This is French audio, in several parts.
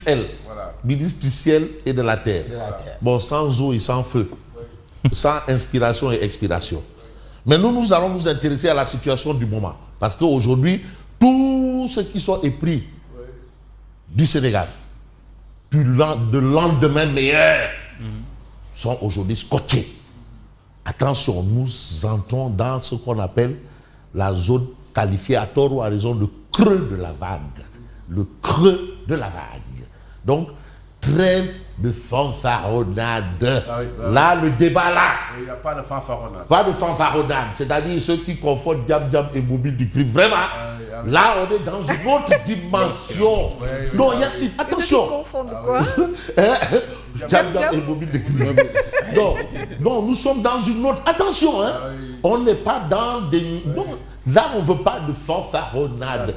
Voilà. Ministre du ciel et de la terre. Bon, sans eau et sans feu. Sans inspiration et expiration. Mais nous allons nous intéresser à la situation du moment. Parce qu'aujourd'hui, tous ceux qui sont épris du Sénégal, de lendemain meilleur, sont aujourd'hui scotchés. Attention, nous entrons dans ce qu'on appelle la zone qualifiée à tort ou à raison de creux de la vague. Le creux de la vague. Donc, trêve de fanfaronnade. Là, le débat là. Il n'y a pas de fanfaronnade. Pas de fanfaronnade. C'est-à-dire ceux qui confondent Diam et Mobile du crime. Vraiment. Là, on est dans une autre dimension. Non, il y a si. Attention. Ils confondent quoi? Diam et Mobile du crime. Non, nous sommes dans une autre. Attention, hein. On n'est pas dans des. Non, là, on ne veut pas de fanfaronnade.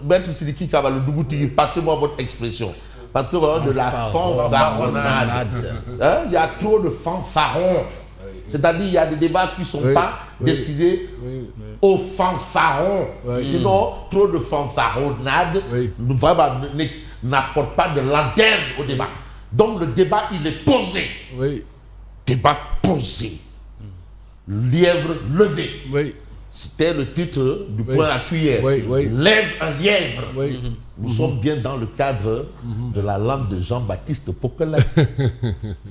Maître Sidiki Kabalo Doubouti, passez-moi votre expression. Parce que voilà, de la fanfaronnade. Il y a trop de fanfarons. C'est-à-dire il y a des débats qui ne sont pas destinés aux fanfarons. Sinon, trop de fanfaronnade n'apporte pas de lanterne au débat. Donc le débat, il est posé. Débat posé. Lièvre levé. C'était le titre du point à cuillère. Lève un lièvre. Nous sommes bien dans le cadre de la langue de Jean-Baptiste Poquelin.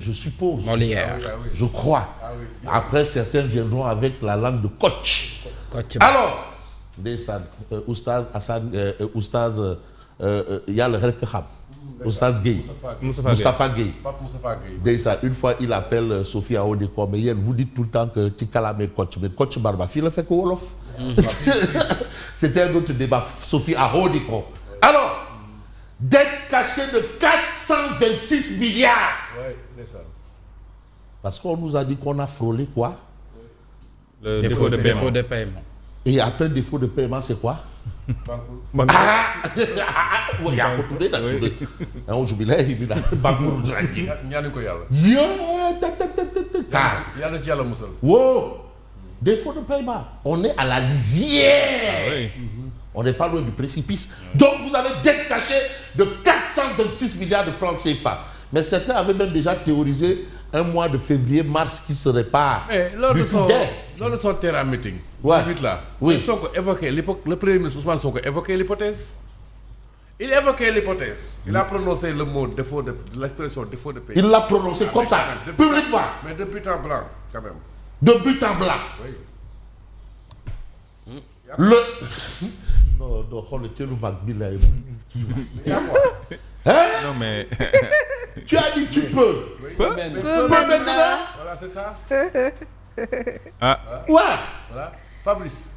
Je suppose. Molière. Je crois. Après, certains viendront avec la langue de Koch. Alors, Oustaz Hassan, Oustaz, il y a le Rekkham. Oustaz Gueye. Moustapha Gueye. Une fois, il appelle Sophie Aodeko. Mais vous dites tout le temps que Tikalame Koch. Mais Koch Barbafi le fait que Wolof. C'était un autre débat. Sophie Aodeko. Alors, dette cachée de 426 milliards. Parce qu'on nous a dit qu'on a frôlé quoi? Le défaut de paiement. Et après défaut de paiement, c'est quoi? Il y a retourné dans le défaut de paiement. On est à la lisière. On n'est pas loin du précipice. Donc vous avez dette cachée de 426 milliards de francs CFA. Mais certains avaient même déjà théorisé un mois de février-mars qui serait pas. Lors de son terrain meeting, le Premier ministre Ousmane Sonko évoquait l'hypothèse. Il évoquait l'hypothèse. Il a prononcé le mot défaut de l'expression défaut de paiement. Il l'a prononcé comme ça, publiquement. Mais de but en blanc, quand même. De but en blanc. Non, le tien nous va qui va. Non mais. Tu as dit tu peux. Peux maintenant. Voilà, c'est ça. Voilà. Fabrice.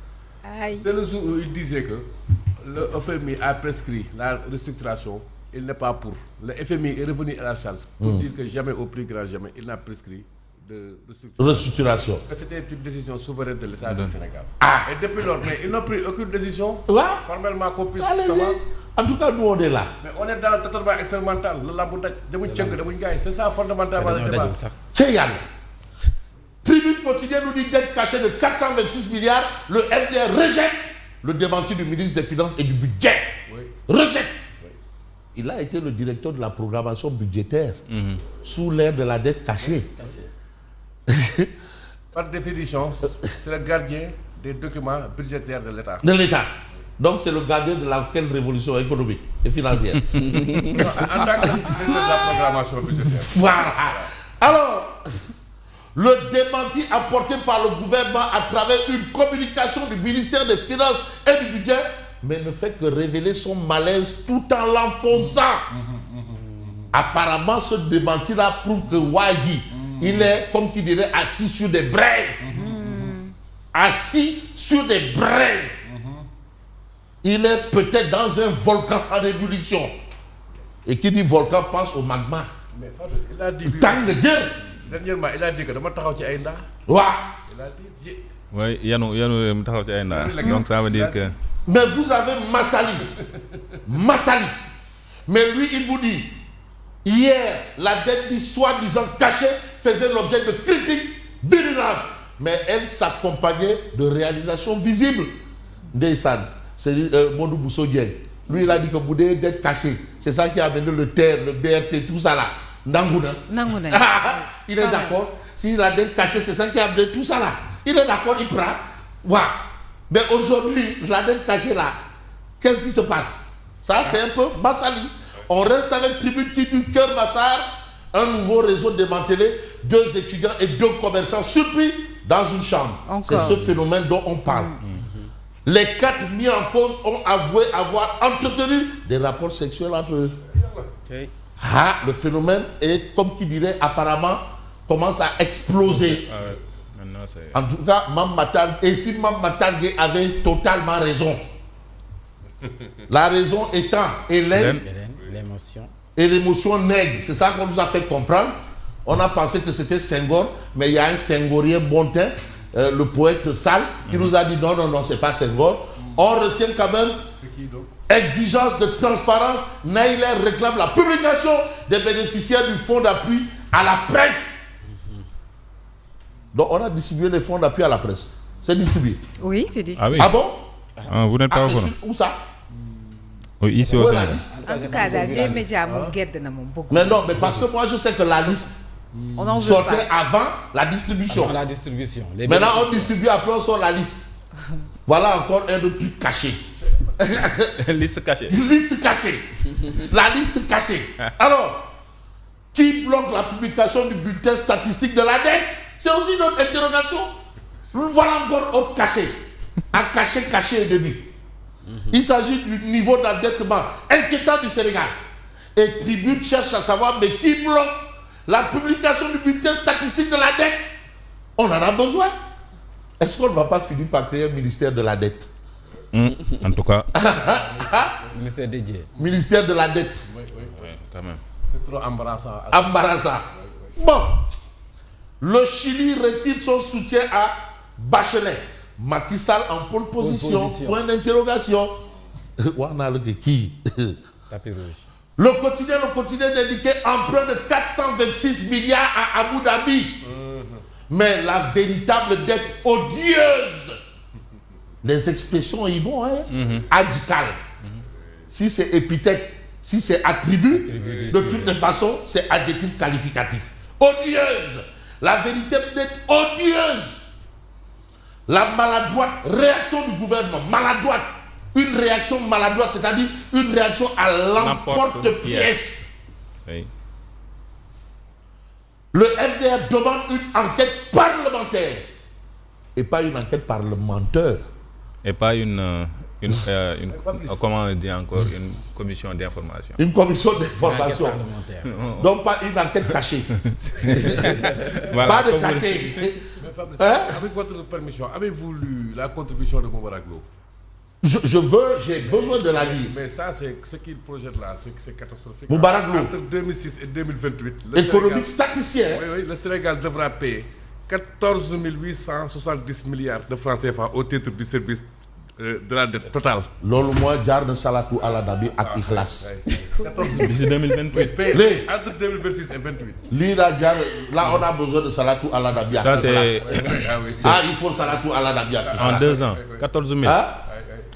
C'est le jour où il disait que le FMI a prescrit la restructuration. Il n'est pas pour. Le FMI est revenu à la charge pour dire que jamais au plus grand jamais, il n'a prescrit de restructuration. C'était une décision souveraine de l'État du Sénégal. Et depuis lors, mais ils n'ont pris aucune décision formellement qu'on puisse savoir. En tout cas, nous on est là. Mais on est dans le traitement expérimental. C'est ça fondamentalement le débat. C'est Yann. Tribune quotidienne nous dit dette cachée de 426 milliards. Le FDR rejette le démenti du ministre des Finances et du Budget. Rejette. Il a été le directeur de la programmation budgétaire sous l'ère de la dette cachée. Par définition, c'est le gardien des documents budgétaires de l'État. De l'État. Donc c'est le gardien de laquelle révolution économique et financière. En tant que directeur de la programmation budgétaire. Voilà. Alors, le démenti apporté par le gouvernement à travers une communication du ministère des Finances et du Budget, mais ne fait que révéler son malaise tout en l'enfonçant. Apparemment, ce démenti-là prouve que Wadi, il est, comme qui dirait, assis sur des braises. Assis sur des braises. Il est peut-être dans un volcan en ébullition. Et qui dit volcan pense au magma. Mais Fabrice, il a dit. Dernièrement, il a dit que dama taxaw ci ay nda. Ouais. Il a dit. Oui, yanu taxaw ci ay nda. Donc ça veut dire que. Mais vous avez Massali. Mais lui, il vous dit, hier, la dette du soi-disant cachée faisait l'objet de critiques virulentes. Mais elle s'accompagnait de réalisations visibles. Ndeyssan, c'est Modou Bousso Dieng. Lui, il a dit que Boudé dette cachée. C'est ça qui a amené le TER, le BRT, tout ça là. Nangouna. Il est d'accord. Si la dette cachée, c'est ça qui a amené tout ça là. Il est d'accord, il prend. Ouais. Mais aujourd'hui, la dette cachée là, qu'est-ce qui se passe? Ça, c'est un peu Massali. On reste avec Tribune qui du Cœur Massar, un nouveau réseau démantelé, 2 étudiants et 2 commerçants surpris dans une chambre. C'est ce phénomène dont on parle. Les 4 mis en cause ont avoué avoir entretenu des rapports sexuels entre eux. Le phénomène est, comme qui dirait, apparemment, commence à exploser. En tout cas, Mme Matang, et si Mme Matangé avait totalement raison. La raison étant Hélène et l'émotion nègre. C'est ça qu'on nous a fait comprendre. On a pensé que c'était Senghor, mais il y a un Senghorien bon teint, le poète Sall, qui nous a dit non, c'est pas Senghor. On retient quand même exigence de transparence. Naïler réclame la publication des bénéficiaires du fonds d'appui à la presse. Donc on a distribué les fonds d'appui à la presse. C'est distribué. Oui, c'est distribué. Ah bon? Vous n'êtes pas au courant? Où ça? Oui, ici au Sénégal. En tout cas, des médias beaucoup. Mais non, mais parce que moi je sais que la liste sortait avant la distribution. Maintenant on distribue, après on sort la liste. Voilà encore un autre truc caché. Liste cachée. Liste cachée. La liste cachée. Alors, qui bloque la publication du bulletin statistique de la dette? C'est aussi notre interrogation. Voilà encore autre caché. Un caché et demi. Il s'agit du niveau d'endettement inquiétant du Sénégal. Et Tribune cherche à savoir, mais qui bloque la publication du bulletin statistique de la dette? On en a besoin. Est-ce qu'on ne va pas finir par créer un ministère de la dette? En tout cas. Ministère dédié. Ministère de la dette. Oui, quand même. C'est trop embarrassant. Bon. Le Chili retire son soutien à Bachelet. Macky Sall en pole position. Point d'interrogation. On a le qui? Tapis rouge. Le quotidien d'indiquer emprunt de 426 milliards à Abu Dhabi. Mais la véritable dette odieuse. Les expressions y vont, hein? Adjectal. Si c'est épithète, si c'est attribut, de toutes les façons, c'est adjectif qualificatif. Odieuse. La véritable dette odieuse. La maladroite réaction du gouvernement. Maladroite. Une réaction maladroite, c'est-à-dire une réaction à l'emporte-pièce. Oui. Le FDR demande une enquête parlementaire et pas une enquête parlementaire. Et pas une comment on dit encore, une commission d'information. Une commission d'information. Donc pas une enquête cachée. Voilà, pas de cachet. Avec votre permission, avez-vous lu la contribution de Moubaraklo? J'ai besoin de la lire. Mais ça, c'est ce qu'il projette là, c'est catastrophique. Moubaraklo. Entre 2006 et 2028. Économique statisticien. Oui, le Sénégal devra payer 14 870 milliards de francs CFA au titre du service de la dette totale. Lolo moi, Jarde Salatou Aladabi à Ikhlas. 14 000. 2028. Entre 2026 et 2028. Là, on a besoin de Salatou Aladabi à Ikhlas. Il faut Salatou Aladabi à Ikhlas. En 2 ans, 14 000.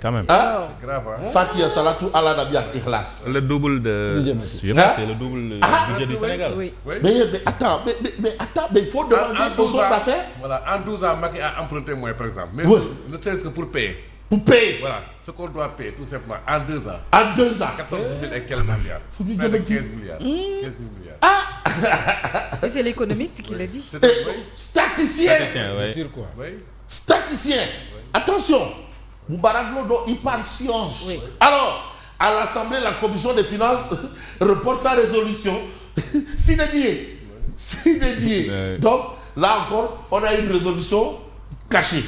Quand même. C'est grave, hein? Fatia Salatou Aladabi à Ikhlas. Le double de. C'est le double du budget du Sénégal. Oui. Mais attends, mais il faut demander aux autres affaires. Voilà, en 12 ans, Macky a emprunté moins, par exemple. Mais ne serait-ce que pour payer. Pour payer. Voilà, ce qu'on doit payer, tout simplement, en 2 ans. En 2 ans. 14 000 et quelques milliards. Près de 15 milliards. 15 000 milliards. Et c'est l'économiste qui l'a dit. Statisticien. Sur quoi? Statisticien. Attention. Moubaraklo, il parle science. Alors, à l'Assemblée, la commission des finances reporte sa résolution. Sine die. Donc, là encore, on a une résolution cachée.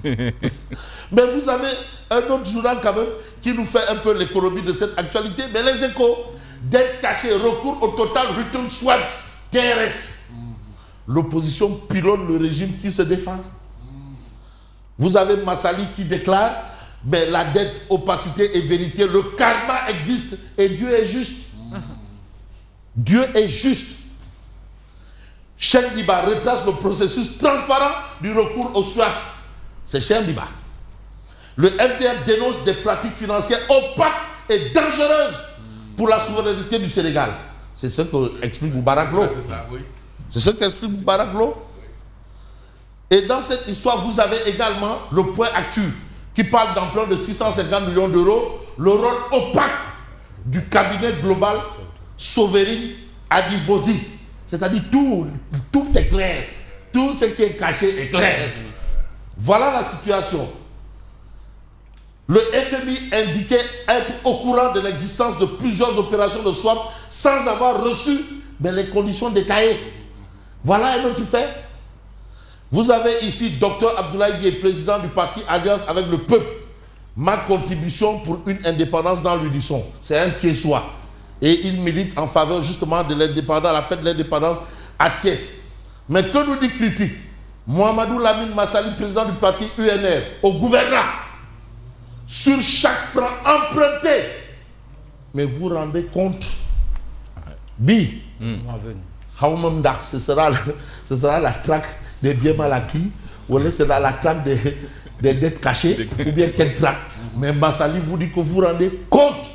Mais vous avez un autre journal quand même qui nous fait un peu l'économie de cette actualité. Mais les Échos, dette cachée, recours au total return swaps, TRS. L'opposition pilonne le régime qui se défend. Vous avez Massali qui déclare, mais la dette, opacité et vérité, le karma existe et Dieu est juste. Dieu est juste. Cheikh Diba retrace le processus transparent du recours aux SWAT. C'est Cheikh Diba. Le FDR dénonce des pratiques financières opaques et dangereuses pour la souveraineté du Sénégal. C'est ce qu'explique Moubarak Lo. C'est ce qu'explique Moubarak Lo. Et dans cette histoire, vous avez également le point actuel qui parle d'emprunt de 650 millions d'euros, le rôle opaque du cabinet global Sovereign Adivosi. C'est-à-dire tout est clair. Tout ce qui est caché est clair. Voilà la situation. Le FMI indiquait être au courant de l'existence de plusieurs opérations de swap sans avoir reçu les conditions détaillées. Voilà un autre fait. Vous avez ici Dr Abdoulaye Dieye, président du parti Alliance avec le peuple. Ma contribution pour une indépendance dans l'unisson. C'est un Thiessois. Et il milite en faveur justement de l'indépendance, la fête de l'indépendance à Thiès. Mais que nous dit critique? Mohamedou Lamine Massali, président du parti UNR, au gouvernement, sur chaque franc emprunté. Mais vous vous rendez compte? Ce sera la traque des biens mal acquis, ou ce sera la traque des dettes cachées, ou bien quelle traque? Mais Massali vous dit que vous vous rendez compte.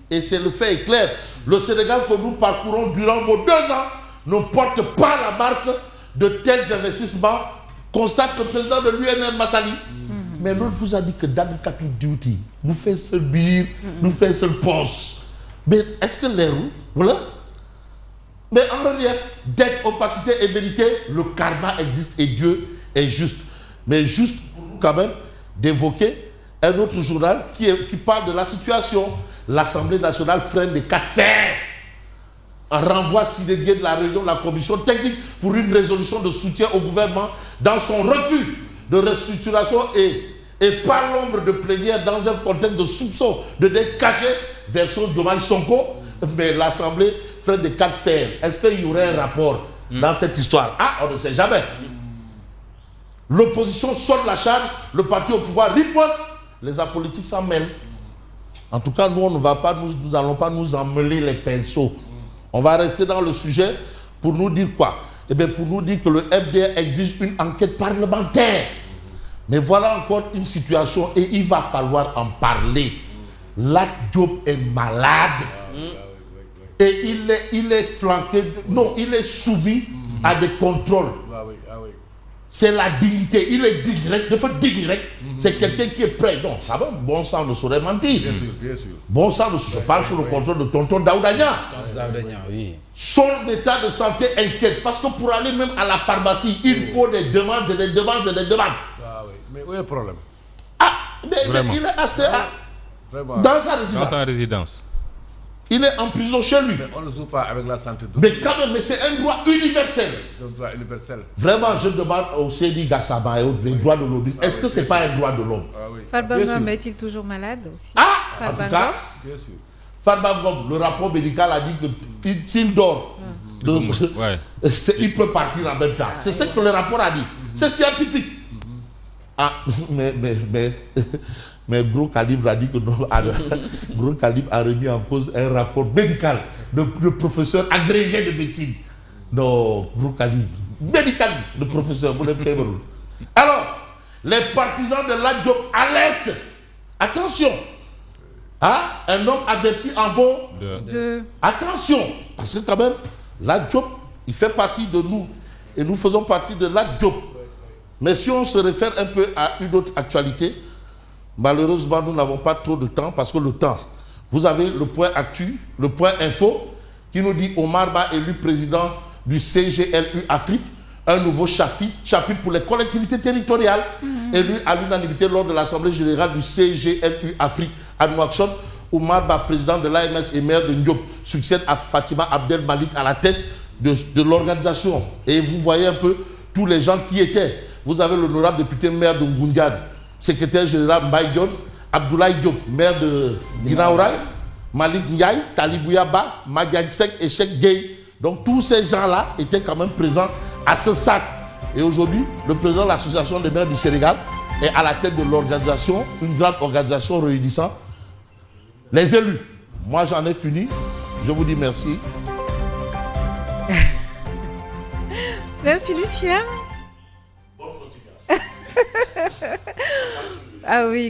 Et c'est le fait est clair. Le Sénégal que nous parcourons durant vos 2 ans ne porte pas la marque de tels investissements, constate le président de l'UNR Massali. Mais l'autre vous a dit que dans le cas duty, nous faisons seul bir, nous faisons seul poste. Mais est-ce que les roues, voilà? Mais en relief, dette, opacité et vérité, le karma existe et Dieu est juste. Mais juste pour nous quand même d'évoquer un autre journal qui parle de la situation. L'Assemblée nationale freine les 4 fers. Un renvoi sidéré de la réunion de la commission technique pour une résolution de soutien au gouvernement dans son refus de restructuration et par l'ombre de plénière dans un contexte de soupçon de dette cachée, version Diomaye Sonko. Mais l'Assemblée freine les 4 fers. Est-ce qu'il y aurait un rapport dans cette histoire? Ah, on ne sait jamais. L'opposition saute la charge, le parti au pouvoir riposte, les apolitiques s'en mêlent. En tout cas, nous, nous n'allons pas nous emmêler les pinceaux. On va rester dans le sujet pour nous dire quoi? Eh bien, pour nous dire que le FDR exige une enquête parlementaire. Mais voilà encore une situation et il va falloir en parler. Lat Diop est malade. Et il est flanqué, non, il est soumis à des contrôles. C'est la dignité, il est digne, il faut digne. C'est quelqu'un qui est prêt. Non, ça va, bon sang ne saurait mentir. Bien sûr, bien sûr. Bon sang ne saurait parle sous le contrôle de tonton Daoudania. Oui. Son état de santé inquiète parce que pour aller même à la pharmacie, il faut des demandes et des demandes et des demandes. Ah oui, mais où est le problème? Ah, mais il est assez dans sa résidence. Dans sa résidence. Il est en prison chez lui. Mais on ne joue pas avec la santé. Mais quand même, mais c'est un droit universel. C'est un droit universel. Vraiment, je demande au Seydi Gassama et aux droits de l'homme. Est-ce que ce n'est pas un droit de l'homme? Ah oui. Farba Ngom est-il toujours malade aussi? Ah, en tout cas, bien sûr. Farba Ngom, le rapport médical a dit que s'il dort, il peut partir en même temps. C'est ce que le rapport a dit. C'est scientifique. Ah, mais Gros Calibre a dit que non. Gros Calibre a remis en cause un rapport médical de professeur agrégé de médecine. Non, Gros Calibre. Médical de professeur. Vous le faites. Alors, les partisans de Lat Diop alertent. Attention. Un homme averti en vaut deux. Attention. Parce que quand même, Lat Diop, il fait partie de nous. Et nous faisons partie de Lat Diop. Mais si on se réfère un peu à une autre actualité, malheureusement, nous n'avons pas trop de temps parce que le temps, vous avez le point actu, le point info, qui nous dit Omar Ba élu président du CGLU Afrique, un nouveau chapitre pour les collectivités territoriales, élu à l'unanimité lors de l'Assemblée générale du CGLU Afrique à Nouakchott. Omar Ba, président de l'AMS et maire de Ndiop, succède à Fatima Abdel Malik à la tête de l'organisation. Et vous voyez un peu tous les gens qui étaient. Vous avez l'honorable député maire de Ngoundiane, secrétaire général Mbaye Dione, Abdoulaye Diop, maire de Guinaouraye, Malik Ndiaye, Talibouya Ba, Madiagne Sek et Cheikh Gueye. Donc tous ces gens-là étaient quand même présents à ce sac. Et aujourd'hui, le président de l'association des maires du Sénégal est à la tête de l'organisation, une grande organisation réunissant les élus. Moi j'en ai fini. Je vous dis merci. Merci Lucien. Ah oui.